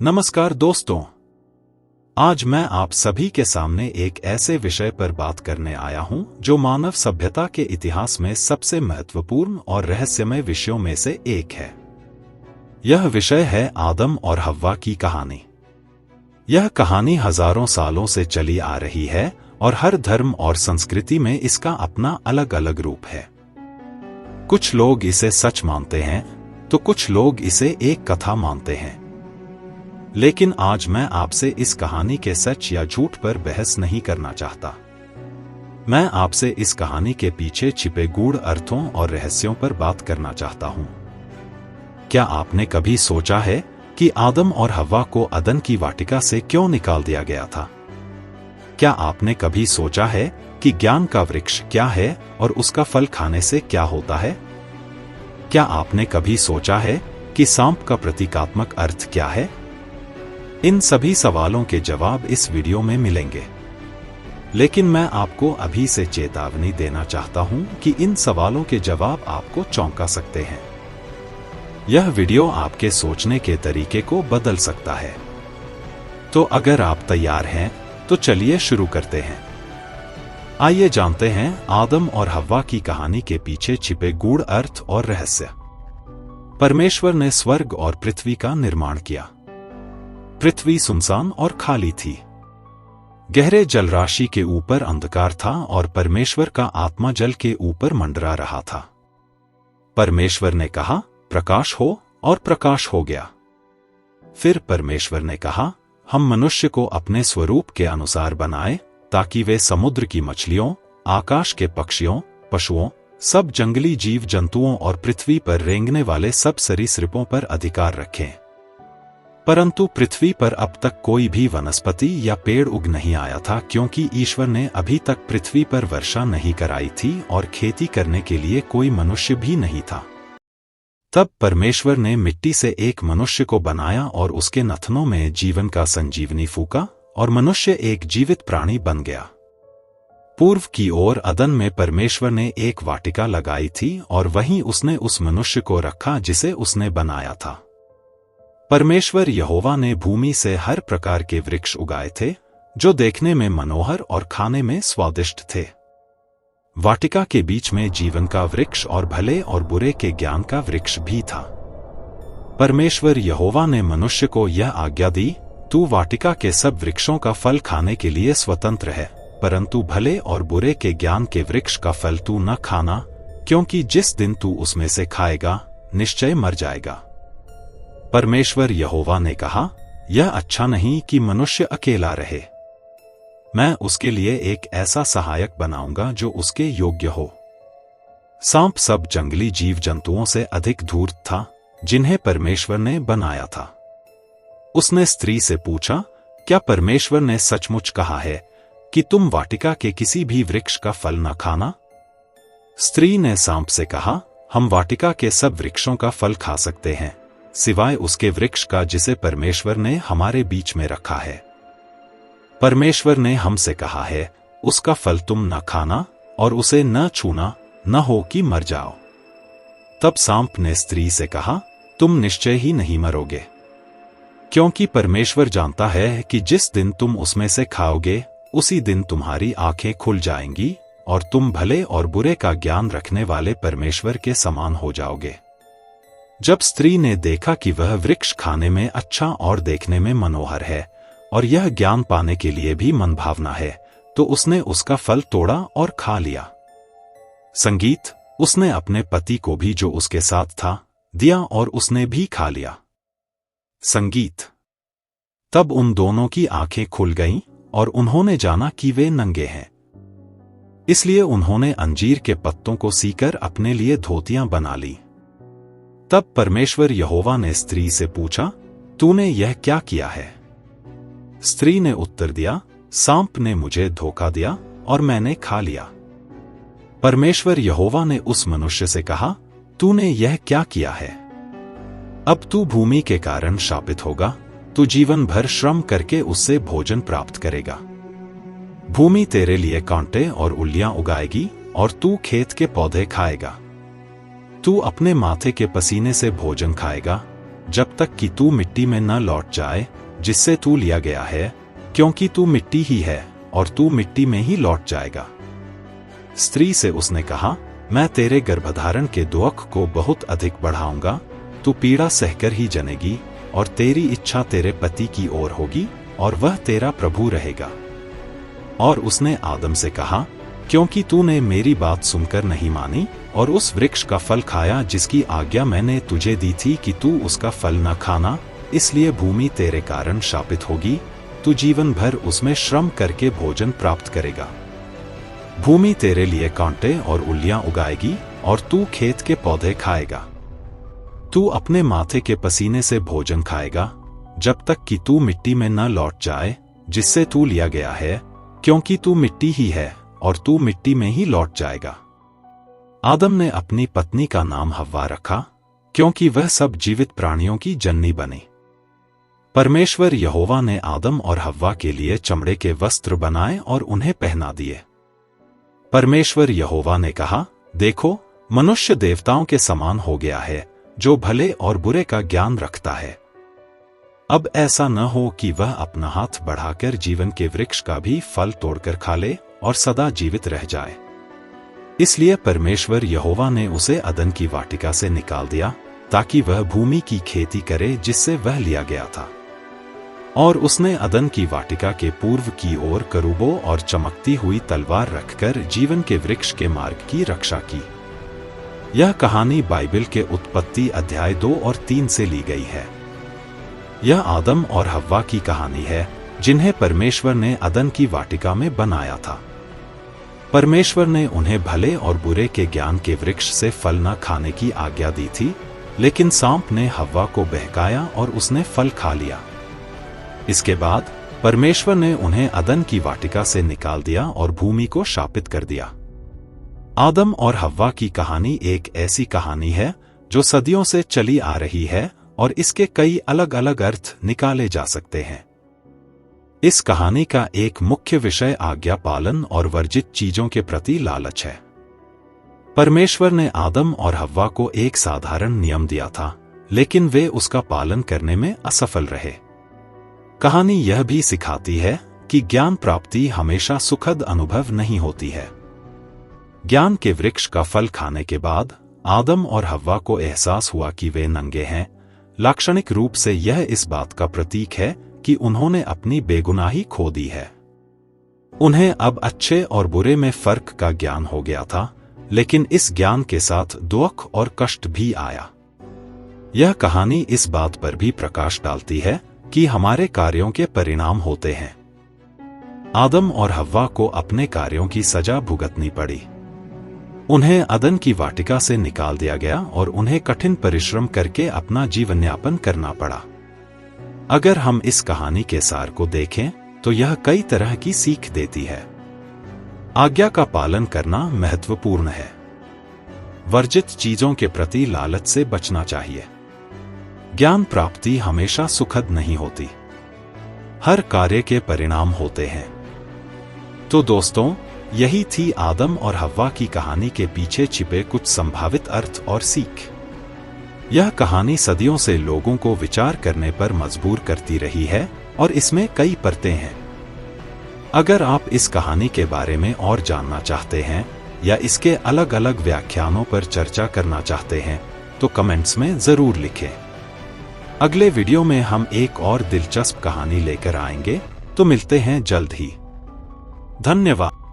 नमस्कार दोस्तों, आज मैं आप सभी के सामने एक ऐसे विषय पर बात करने आया हूं जो मानव सभ्यता के इतिहास में सबसे महत्वपूर्ण और रहस्यमय विषयों में से एक है। यह विषय है आदम और हव्वा की कहानी। यह कहानी हजारों सालों से चली आ रही है और हर धर्म और संस्कृति में इसका अपना अलग अलग रूप है। कुछ लोग इसे सच मानते हैं तो कुछ लोग इसे एक कथा मानते हैं। लेकिन आज मैं आपसे इस कहानी के सच या झूठ पर बहस नहीं करना चाहता। मैं आपसे इस कहानी के पीछे छिपे गूढ़ अर्थों और रहस्यों पर बात करना चाहता हूं। क्या आपने कभी सोचा है कि आदम और हव्वा को अदन की वाटिका से क्यों निकाल दिया गया था? क्या आपने कभी सोचा है कि ज्ञान का वृक्ष क्या है और उसका फल खाने से क्या होता है? क्या आपने कभी सोचा है कि सांप का प्रतीकात्मक अर्थ क्या है? इन सभी सवालों के जवाब इस वीडियो में मिलेंगे। लेकिन मैं आपको अभी से चेतावनी देना चाहता हूं कि इन सवालों के जवाब आपको चौंका सकते हैं। यह वीडियो आपके सोचने के तरीके को बदल सकता है। तो अगर आप तैयार हैं तो चलिए शुरू करते हैं। आइए जानते हैं आदम और हव्वा की कहानी के पीछे छिपे गूढ़ अर्थ और रहस्य। परमेश्वर ने स्वर्ग और पृथ्वी का निर्माण किया। पृथ्वी सुनसान और खाली थी। गहरे जलराशि के ऊपर अंधकार था और परमेश्वर का आत्मा जल के ऊपर मंडरा रहा था। परमेश्वर ने कहा, प्रकाश हो, और प्रकाश हो गया। फिर परमेश्वर ने कहा, हम मनुष्य को अपने स्वरूप के अनुसार बनाएं, ताकि वे समुद्र की मछलियों, आकाश के पक्षियों, पशुओं, सब जंगली जीव जंतुओं और पृथ्वी पर रेंगने वाले सब सरीसृपों पर अधिकार रखें। परंतु पृथ्वी पर अब तक कोई भी वनस्पति या पेड़ उग नहीं आया था, क्योंकि ईश्वर ने अभी तक पृथ्वी पर वर्षा नहीं कराई थी और खेती करने के लिए कोई मनुष्य भी नहीं था। तब परमेश्वर ने मिट्टी से एक मनुष्य को बनाया और उसके नथनों में जीवन का संजीवनी फूका और मनुष्य एक जीवित प्राणी बन गया। पूर्व की ओर अदन में परमेश्वर ने एक वाटिका लगाई थी और वहीं उसने उस मनुष्य को रखा जिसे उसने बनाया था। परमेश्वर यहोवा ने भूमि से हर प्रकार के वृक्ष उगाए थे, जो देखने में मनोहर और खाने में स्वादिष्ट थे। वाटिका के बीच में जीवन का वृक्ष और भले और बुरे के ज्ञान का वृक्ष भी था। परमेश्वर यहोवा ने मनुष्य को यह आज्ञा दी, तू वाटिका के सब वृक्षों का फल खाने के लिए स्वतंत्र है, परंतु भले और बुरे के ज्ञान के वृक्ष का फल तू न खाना, क्योंकि जिस दिन तू उसमें से खाएगा निश्चय मर जाएगा। परमेश्वर यहोवा ने कहा, यह अच्छा नहीं कि मनुष्य अकेला रहे। मैं उसके लिए एक ऐसा सहायक बनाऊंगा जो उसके योग्य हो। सांप सब जंगली जीव जंतुओं से अधिक धूर्त था, जिन्हें परमेश्वर ने बनाया था। उसने स्त्री से पूछा, क्या परमेश्वर ने सचमुच कहा है कि तुम वाटिका के किसी भी वृक्ष का फल न खाना? स्त्री ने सांप से कहा, हम वाटिका के सब वृक्षों का फल खा सकते हैं, सिवाय उसके वृक्ष का जिसे परमेश्वर ने हमारे बीच में रखा है। परमेश्वर ने हमसे कहा है, उसका फल तुम न खाना और उसे न छूना, न हो कि मर जाओ। तब सांप ने स्त्री से कहा, तुम निश्चय ही नहीं मरोगे, क्योंकि परमेश्वर जानता है कि जिस दिन तुम उसमें से खाओगे उसी दिन तुम्हारी आंखें खुल जाएंगी और तुम भले और बुरे का ज्ञान रखने वाले परमेश्वर के समान हो जाओगे। जब स्त्री ने देखा कि वह वृक्ष खाने में अच्छा और देखने में मनोहर है और यह ज्ञान पाने के लिए भी मनभावना है, तो उसने उसका फल तोड़ा और खा लिया। संगीत, उसने अपने पति को भी जो उसके साथ था दिया और उसने भी खा लिया। संगीत। तब उन दोनों की आंखें खुल गईं और उन्होंने जाना कि वे नंगे हैं। इसलिए उन्होंने अंजीर के पत्तों को सीकर अपने लिए धोतियां बना ली। तब परमेश्वर यहोवा ने स्त्री से पूछा, तूने यह क्या किया है? स्त्री ने उत्तर दिया, सांप ने मुझे धोखा दिया और मैंने खा लिया। परमेश्वर यहोवा ने उस मनुष्य से कहा, तूने यह क्या किया है? अब तू भूमि के कारण शापित होगा, तू जीवन भर श्रम करके उससे भोजन प्राप्त करेगा। भूमि तेरे लिए कांटे और उल्लियां उगाएगी और तू खेत के पौधे खाएगा। तू अपने माथे के पसीने से भोजन खाएगा, जब तक कि तू मिट्टी में न लौट जाए जिससे तू लिया गया है, क्योंकि तू मिट्टी ही है और तू मिट्टी में ही लौट जाएगा। स्त्री से उसने कहा, मैं तेरे गर्भधारण के दुख को बहुत अधिक बढ़ाऊंगा, तू पीड़ा सहकर ही जनेगी और तेरी इच्छा तेरे पति की ओर होगी और वह तेरा प्रभु रहेगा। और उसने आदम से कहा, क्योंकि तूने मेरी बात सुनकर नहीं मानी और उस वृक्ष का फल खाया जिसकी आज्ञा मैंने तुझे दी थी कि तू उसका फल न खाना, इसलिए भूमि तेरे कारण शापित होगी, तू जीवन भर उसमें श्रम करके भोजन प्राप्त करेगा। भूमि तेरे लिए कांटे और उल्लियां उगाएगी और तू खेत के पौधे खाएगा। तू अपने माथे के पसीने से भोजन खाएगा जब तक कि तू मिट्टी में न लौट जाए जिससे तू लिया गया है, क्योंकि तू मिट्टी ही है और तू मिट्टी में ही लौट जाएगा। आदम ने अपनी पत्नी का नाम हव्वा रखा, क्योंकि वह सब जीवित प्राणियों की जननी बनी। परमेश्वर यहोवा ने आदम और हव्वा के लिए चमड़े के वस्त्र बनाए और उन्हें पहना दिए। परमेश्वर यहोवा ने कहा, देखो, मनुष्य देवताओं के समान हो गया है, जो भले और बुरे का ज्ञान रखता है। अब ऐसा न हो कि वह अपना हाथ बढ़ाकर जीवन के वृक्ष का भी फल तोड़कर खा ले और सदा जीवित रह जाए। इसलिए परमेश्वर यहोवा ने उसे अदन की वाटिका से निकाल दिया, ताकि वह भूमि की खेती करे जिससे वह लिया गया था। और उसने अदन की वाटिका के पूर्व की ओर करूबों और चमकती हुई तलवार रखकर जीवन के वृक्ष के मार्ग की रक्षा की। यह कहानी बाइबल के उत्पत्ति अध्याय 2 और 3 से ली गई है। यह आदम और हव्वा की कहानी है, जिन्हें परमेश्वर ने अदन की वाटिका में बनाया था। परमेश्वर ने उन्हें भले और बुरे के ज्ञान के वृक्ष से फल न खाने की आज्ञा दी थी, लेकिन सांप ने हव्वा को बहकाया और उसने फल खा लिया। इसके बाद परमेश्वर ने उन्हें अदन की वाटिका से निकाल दिया और भूमि को शापित कर दिया। आदम और हव्वा की कहानी एक ऐसी कहानी है जो सदियों से चली आ रही है और इसके कई अलग अलग अर्थ निकाले जा सकते हैं। इस कहानी का एक मुख्य विषय आज्ञा पालन और वर्जित चीजों के प्रति लालच है। परमेश्वर ने आदम और हव्वा को एक साधारण नियम दिया था, लेकिन वे उसका पालन करने में असफल रहे। कहानी यह भी सिखाती है कि ज्ञान प्राप्ति हमेशा सुखद अनुभव नहीं होती है। ज्ञान के वृक्ष का फल खाने के बाद आदम और हव्वा को एहसास हुआ कि वे नंगे हैं। लाक्षणिक रूप से यह इस बात का प्रतीक है कि उन्होंने अपनी बेगुनाही खो दी है। उन्हें अब अच्छे और बुरे में फर्क का ज्ञान हो गया था, लेकिन इस ज्ञान के साथ दुख और कष्ट भी आया। यह कहानी इस बात पर भी प्रकाश डालती है कि हमारे कार्यों के परिणाम होते हैं। आदम और हव्वा को अपने कार्यों की सजा भुगतनी पड़ी। उन्हें अदन की वाटिका से निकाल दिया गया और उन्हें कठिन परिश्रम करके अपना जीवन यापन करना पड़ा। अगर हम इस कहानी के सार को देखें तो यह कई तरह की सीख देती है। आज्ञा का पालन करना महत्वपूर्ण है। वर्जित चीजों के प्रति लालच से बचना चाहिए। ज्ञान प्राप्ति हमेशा सुखद नहीं होती। हर कार्य के परिणाम होते हैं। तो दोस्तों, यही थी आदम और हव्वा की कहानी के पीछे छिपे कुछ संभावित अर्थ और सीख। यह कहानी सदियों से लोगों को विचार करने पर मजबूर करती रही है और इसमें कई परतें हैं। अगर आप इस कहानी के बारे में और जानना चाहते हैं या इसके अलग अलग व्याख्यानों पर चर्चा करना चाहते हैं तो कमेंट्स में जरूर लिखें। अगले वीडियो में हम एक और दिलचस्प कहानी लेकर आएंगे, तो मिलते हैं जल्द ही। धन्यवाद।